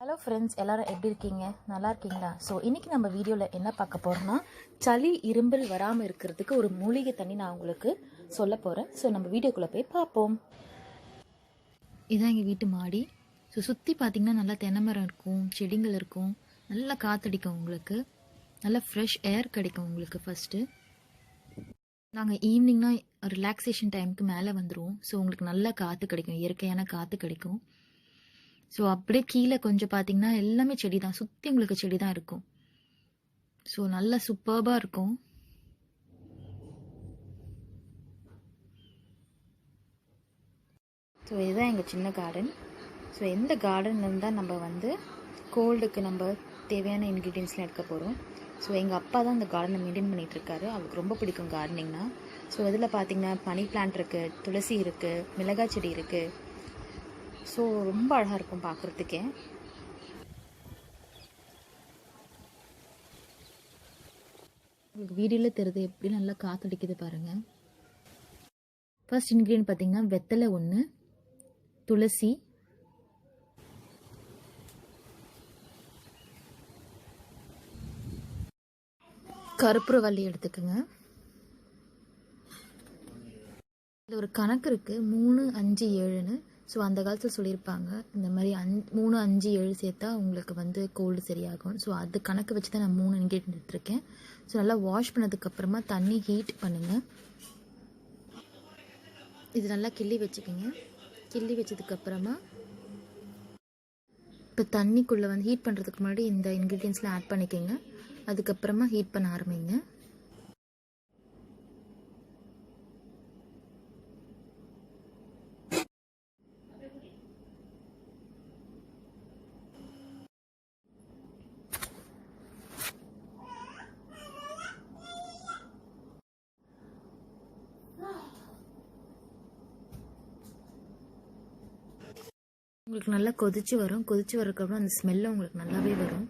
Hello friends, எல்லோரும் எப்படி இருக்கீங்க? நல்லா இருக்கீங்களா? ஸோ இன்றைக்கி நம்ம வீடியோவில் என்ன பார்க்க போகிறோன்னா, சளி இரும்பல் வராமல் இருக்கிறதுக்கு ஒரு மூலிகை தண்ணி நான் உங்களுக்கு சொல்ல போகிறேன். ஸோ நம்ம வீடியோக்குள்ளே போய் பார்ப்போம். இதுதான் எங்கள் வீட்டு மாடி. ஸோ சுற்றி பார்த்திங்கன்னா நல்லா தென்னை மரம் இருக்கும், செடிகள் இருக்கும், நல்லா காற்றடிக்கும், உங்களுக்கு நல்லா ஃப்ரெஷ் ஏர் கிடைக்கும் உங்களுக்கு. ஃபஸ்ட்டு நாங்கள் ஈவினிங்னா ரிலாக்ஸேஷன் டைமுக்கு மேலே வந்துடுவோம். ஸோ உங்களுக்கு நல்லா காற்று கிடைக்கும், இயற்கையான காற்று கிடைக்கும். ஸோ அப்படியே கீழே கொஞ்சம் பார்த்தீங்கன்னா எல்லாமே செடி தான், சுற்றி உங்களுக்கு செடி தான் இருக்கும். ஸோ நல்லா சூப்பர்பாக இருக்கும். ஸோ இதுதான் எங்கள் சின்ன கார்டன். ஸோ எந்த கார்டன்லேருந்து தான் நம்ம வந்து கோல்டுக்கு நம்ம தேவையான இன்க்ரீடியன்ஸ்லாம் எடுக்க போகிறோம். ஸோ எங்கள் அப்பா தான் இந்த கார்டனை மெயின்டைன் பண்ணிகிட்ருக்காரு. அவருக்கு ரொம்ப பிடிக்கும் கார்டனிங்னா. ஸோ இதில் பார்த்திங்கன்னா மணி பிளான்ட் இருக்குது, துளசி இருக்குது, மிளகாய் செடி இருக்குது. ஸோ ரொம்ப அழகாக இருக்கும் பார்க்குறதுக்கே. உங்களுக்கு வீடியோவில் தெரியுது எப்படி நல்லா காற்றடிக்குது பாருங்கள். ஃபர்ஸ்ட் இன்க்ரீடியன்ட் பார்த்திங்கன்னா வெத்தலை 1, துளசி, கற்பூரவள்ளி எடுத்துக்கோங்க. இதில் ஒரு கணக்கு இருக்குது, 3, 5, 7ன்னு. ஸோ அந்த காலத்தில் சொல்லியிருப்பாங்க, இந்த மாதிரி 3, 5, 7 சேர்த்தா உங்களுக்கு வந்து கோல்டு சரியாகும். ஸோ அது கணக்கு வச்சு தான் நான் 3 இன்க்ரீடியன்ட் எடுத்துருக்கேன். ஸோ நல்லா வாஷ் பண்ணதுக்கப்புறமா தண்ணி ஹீட் பண்ணுங்கள். இது நல்லா கிள்ளி வச்சுக்கோங்க. கிள்ளி வச்சதுக்கப்புறமா இப்போ தண்ணிக்குள்ளே வந்து ஹீட் பண்ணுறதுக்கு முன்னாடி இந்த இன்க்ரீடியன்ஸ்லாம் ஆட் பண்ணிக்கோங்க. அதுக்கப்புறமா ஹீட் பண்ண ஆரம்பிங்க. உங்களுக்கு நல்லா கொதிச்சு வரும். கொதிச்சு வரதுக்கப்புறம் அந்த ஸ்மெல்லும் உங்களுக்கு நல்லாவே வரும்.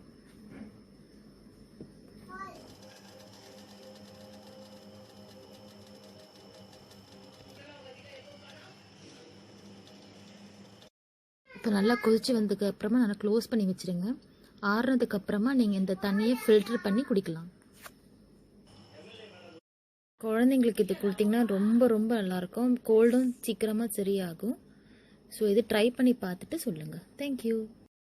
இப்போ நல்லா கொதிச்சு வந்ததுக்கு அப்புறமா நல்லா க்ளோஸ் பண்ணி வச்சுருங்க. ஆறுனதுக்கு அப்புறமா நீங்கள் இந்த தண்ணியை ஃபில்டர் பண்ணி குடிக்கலாம். குழந்தைங்களுக்கு இது கொடுத்தீங்கன்னா ரொம்ப ரொம்ப நல்லாயிருக்கும். கோல்டும் சீக்கிரமாக சரியாகும். ஸோ இது ட்ரை பண்ணி பார்த்துட்டு சொல்லுங்கள். தேங்க்யூ.